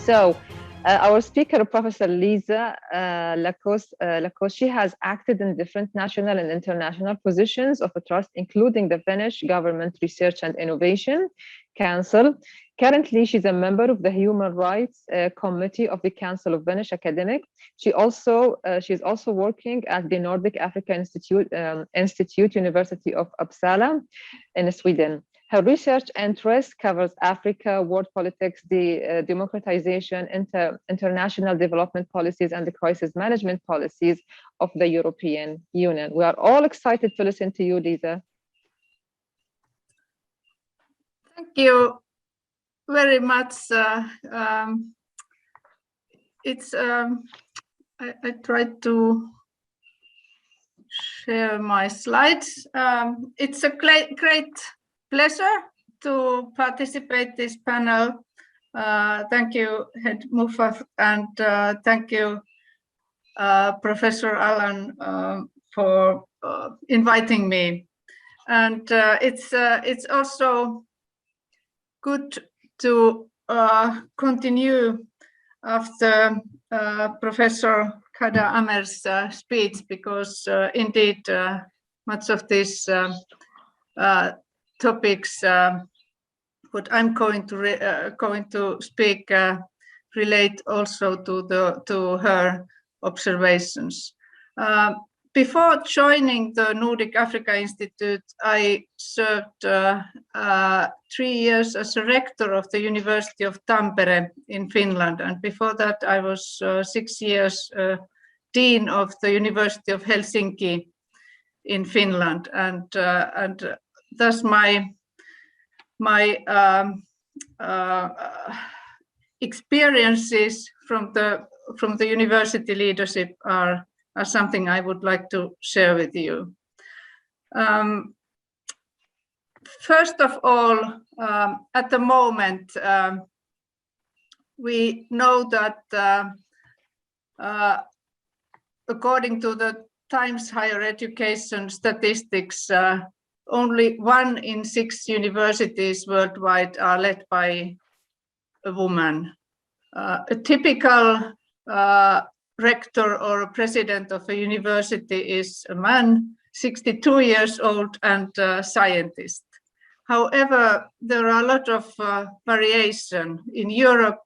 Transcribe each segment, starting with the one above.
So our speaker, Professor Liisa Laakso, she has acted in different national and international positions of trust, including the Finnish Government Research and Innovation Council. Currently, she's a member of the Human Rights Committee of the Council of Finnish Academic. She's also working at the Nordic Africa Institute, University of Uppsala in Sweden. Her research interest covers Africa, world politics, the democratization, international development policies, and the crisis management policies of the European Union. We are all excited to listen to you, Liisa. Thank you very much. I tried to share my slides. It's a great pleasure to participate in this panel. Thank you, Hend Al Muftah, and thank you, Professor Alan, for inviting me. And it's also good to continue after Professor Kada Amer's speech, because indeed much of these topics what I'm going to speak relate also to her observations. Before joining the Nordic Africa Institute, I served 3 years as a rector of the University of Tampere in Finland, and before that I was 6 years dean of the University of Helsinki in Finland, and thus my experiences from the university leadership are something I would like to share with you. First of all, at the moment, we know that according to the Times Higher Education statistics, only 1 in 6 universities worldwide are led by a woman. A typical rector or a president of a university is a man, 62 years old, and a scientist. However, there are a lot of variation. In Europe,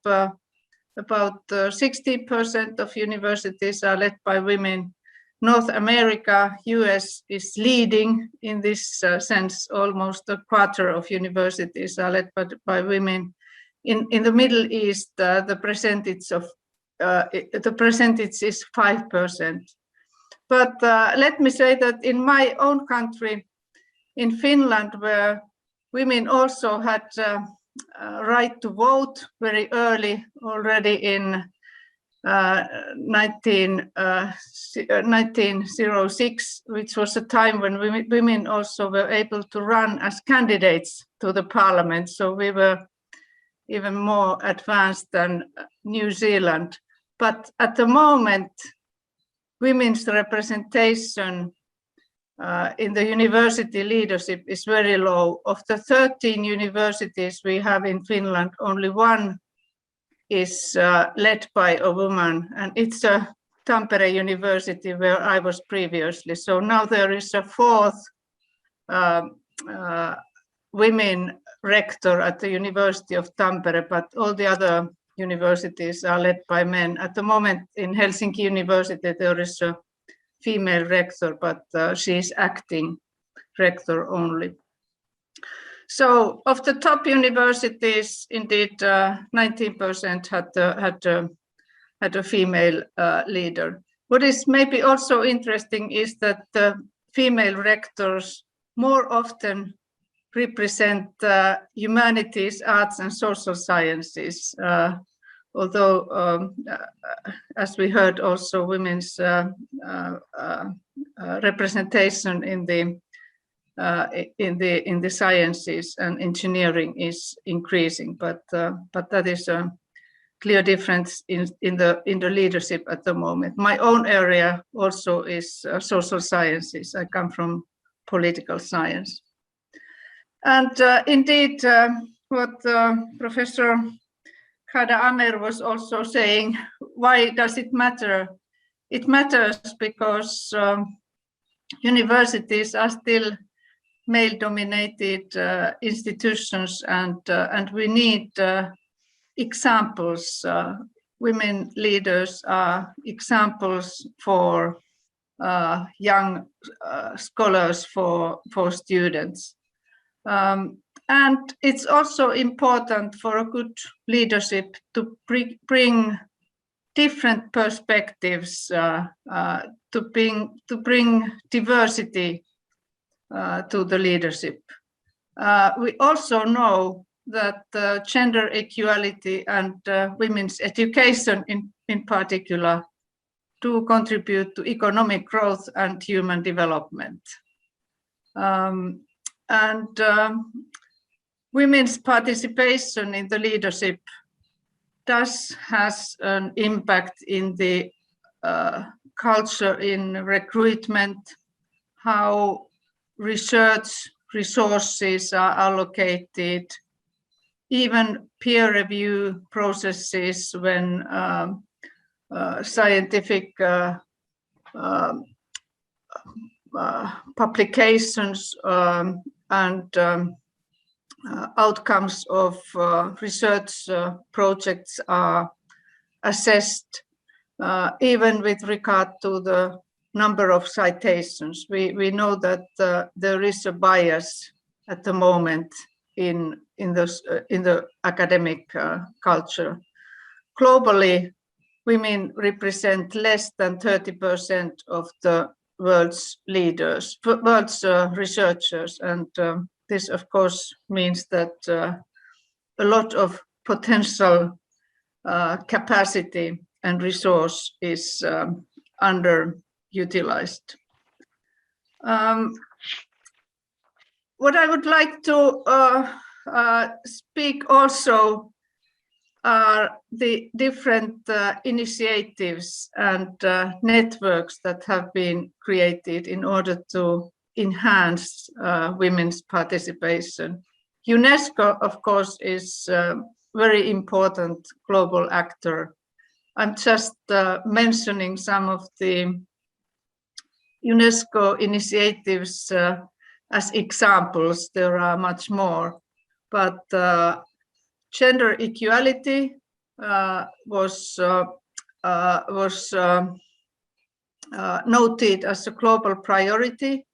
about 60% of universities are led by women. North America, US is leading in this sense. Almost a quarter of universities are led by women. In the Middle East, the percentage is 5%. But let me say that in my own country, in Finland, where women also had right to vote very early, already in 1906, which was a time when women also were able to run as candidates to the parliament. So we were even more advanced than New Zealand. But at the moment, women's representation in the university leadership is very low. Of the 13 universities we have in Finland, only 1 is led by a woman, and it's a Tampere University where I was previously. So now there is a 4th women rector at the University of Tampere, but all the other universities are led by men. At the moment in Helsinki University there is a female rector, but she is acting rector only. So of the top universities, indeed 19% had a female leader. What is maybe also interesting is that the female rectors more often represent humanities, arts, and social sciences. Although, as we heard, also women's representation in the sciences and engineering is increasing, but that is a clear difference in the leadership at the moment. My own area also is social sciences. I come from political science, and indeed, what Professor Khada Amer was also saying, why does it matter? It matters because universities are still male-dominated institutions, and we need examples. Women leaders are examples for young scholars, for students. And it's also important for a good leadership to bring different perspectives, to bring diversity to the leadership. We also know that gender equality and women's education in particular do contribute to economic growth and human development. Women's participation in the leadership has an impact in the culture, in recruitment, how research resources are allocated, even peer review processes when scientific publications and outcomes of research projects are assessed, even with regard to the number of citations. We know that there is a bias at the moment in the academic culture. Globally, women represent less than 30% of the world's leaders, world's researchers, and this, of course, means that a lot of potential capacity and resource is underutilized. What I would like to speak also are the different initiatives and networks that have been created in order to enhance women's participation. UNESCO, of course, is a very important global actor. I'm just mentioning some of the UNESCO initiatives as examples. There are much more, but gender equality was noted as a global priority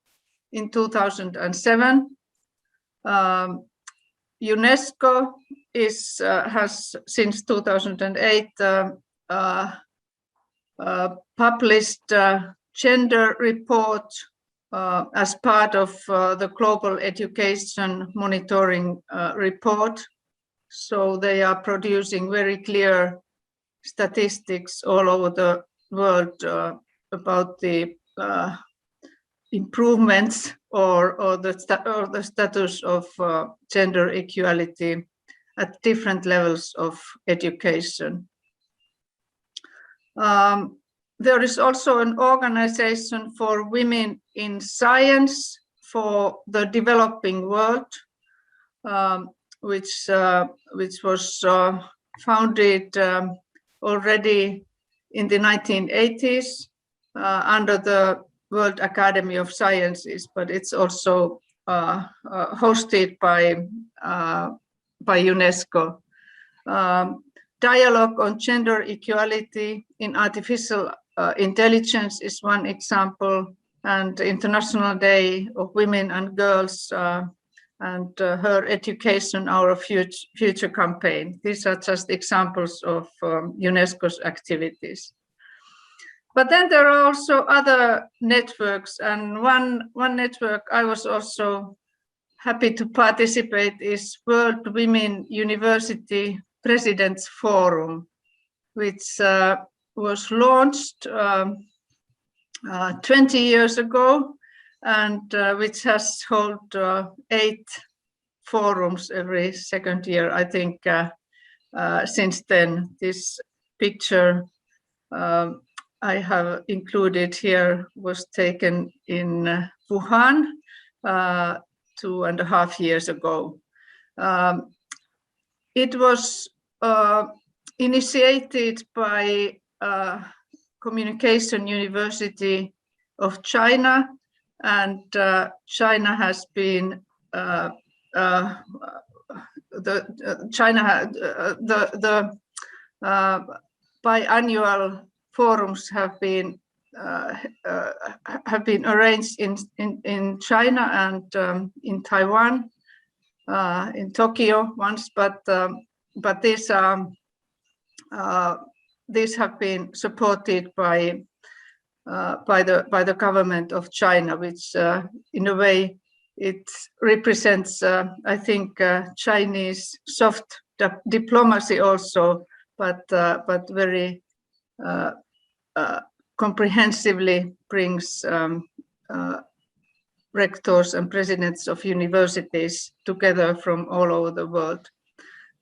in 2007. UNESCO has since 2008 published a gender report as part of the Global Education Monitoring Report. So they are producing very clear statistics all over the world about the improvements or the status of gender equality at different levels of education. There is also an organization for women in science for the developing world, which was founded already in the 1980s under the World Academy of Sciences, but it's also hosted by UNESCO. Dialogue on gender equality in artificial intelligence is one example, and International Day of Women and Girls and Her Education, Our Future campaign. These are just examples of UNESCO's activities. But then there are also other networks, and one network I was also happy to participate is World Women University Presidents Forum, which was launched 20 years ago, and which has held 8 forums every second year, I think, since then. This picture I have included here was taken in Wuhan 2.5 years ago. It was initiated by Communication University of China, and China has been the biannual forums have been arranged in China and in Taiwan, in Tokyo once, but these have been supported by the government of China, which in a way it represents, I think, Chinese soft diplomacy also, but very comprehensively brings rectors and presidents of universities together from all over the world.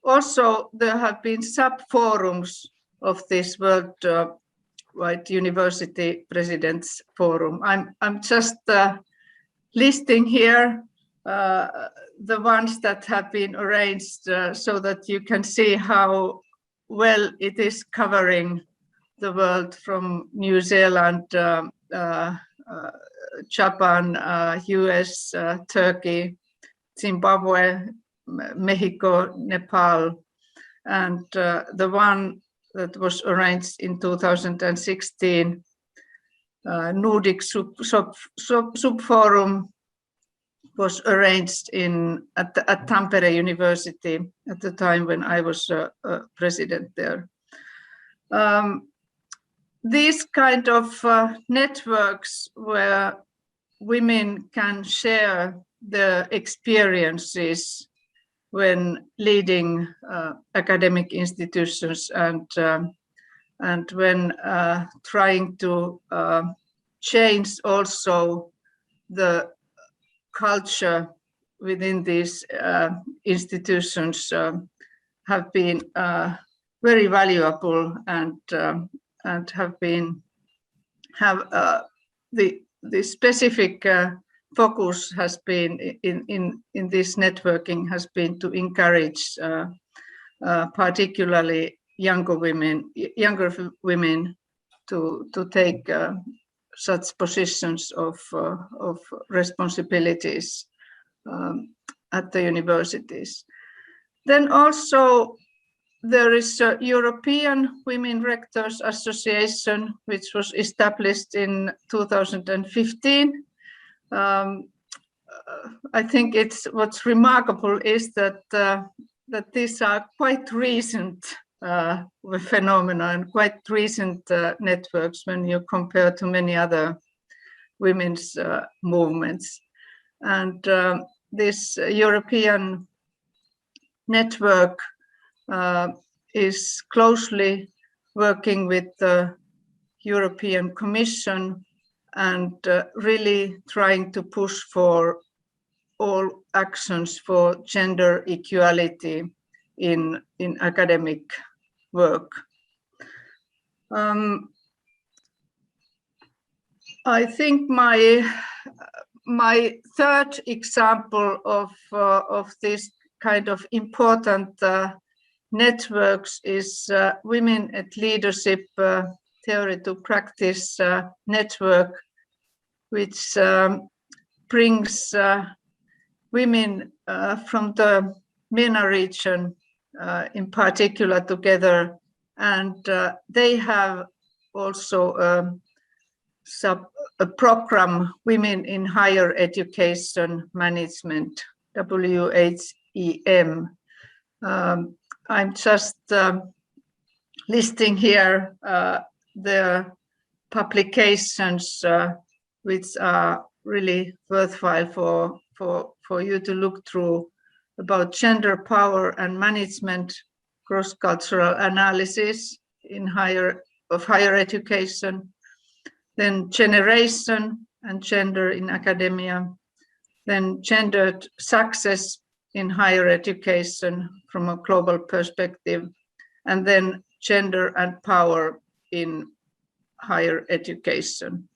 Also, there have been sub-forums of this worldwide university presidents forum. I'm just listing here the ones that have been arranged so that you can see how well it is covering the world, from New Zealand, Japan, US, Turkey, Zimbabwe, Mexico, Nepal, and the one that was arranged in 2016, Nordic Subforum, was arranged at Tampere University at the time when I was president there. These kind of networks where women can share their experiences when leading academic institutions and when trying to change also the culture within these institutions have been very valuable, and the specific focus has been in this networking has been to encourage particularly younger women to take such positions of responsibilities at the universities. Then also there is a European Women Rectors Association, which was established in 2015. I think what's remarkable is that these are quite recent phenomena and quite recent networks when you compare to many other women's movements. And this European network is closely working with the European Commission and really trying to push for all actions for gender equality in academic work. I think my third example of this kind of important networks is Women at Leadership Theory to Practice network, which brings women from the MENA region in particular together, and they have also a program, Women in Higher Education Management, WHEM. I'm just listing here the publications which are really worthwhile for you to look through, about gender power and management, cross-cultural analysis in higher education, then generation and gender in academia, then gendered success in higher education from a global perspective, and then gender and power in higher education.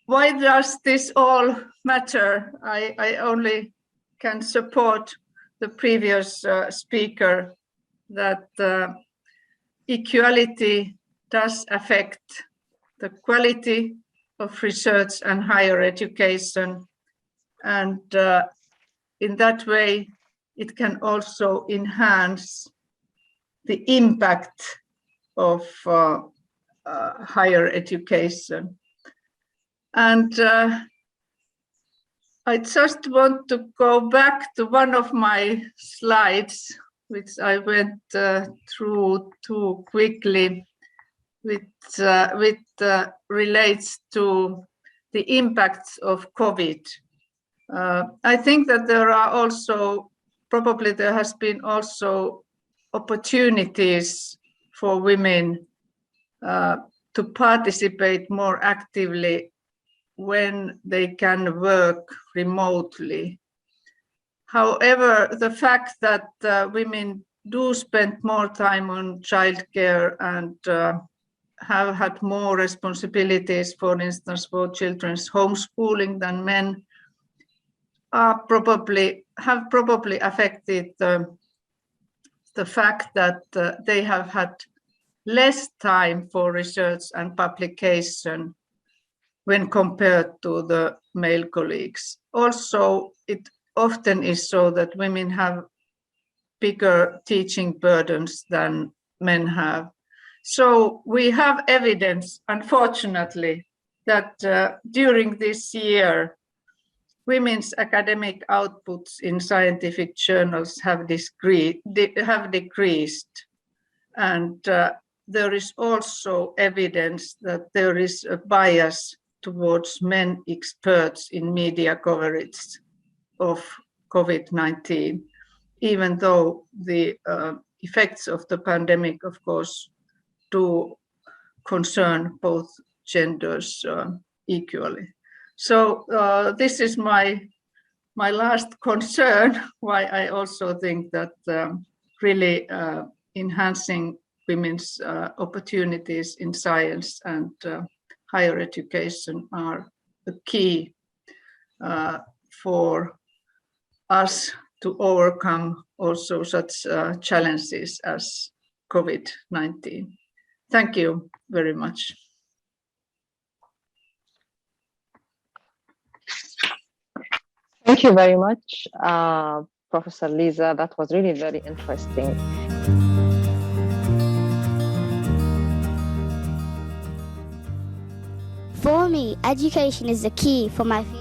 Why does this all matter? I only can support the previous speaker that equality does affect the quality of research and higher education, and in that way it can also enhance the impact of higher education. And I just want to go back to one of my slides, which I went through too quickly, which relates to the impacts of COVID. I think that there are also, probably there has been also opportunities for women to participate more actively when they can work remotely. However, the fact that women do spend more time on childcare and have had more responsibilities, for instance, for children's homeschooling than men, have probably affected the fact that they have had less time for research and publication when compared to the male colleagues. Also, it often is so that women have bigger teaching burdens than men have. So we have evidence, unfortunately, that during this year, women's academic outputs in scientific journals have decreased. And there is also evidence that there is a bias towards men experts in media coverage of COVID-19, even though the effects of the pandemic, of course, do concern both genders equally. So this is my last concern, why I also think that really enhancing women's opportunities in science and higher education are the key for us to overcome also such challenges as COVID-19. Thank you very much. Thank you very much, Professor Liisa. That was really very interesting. For me, education is the key for my future.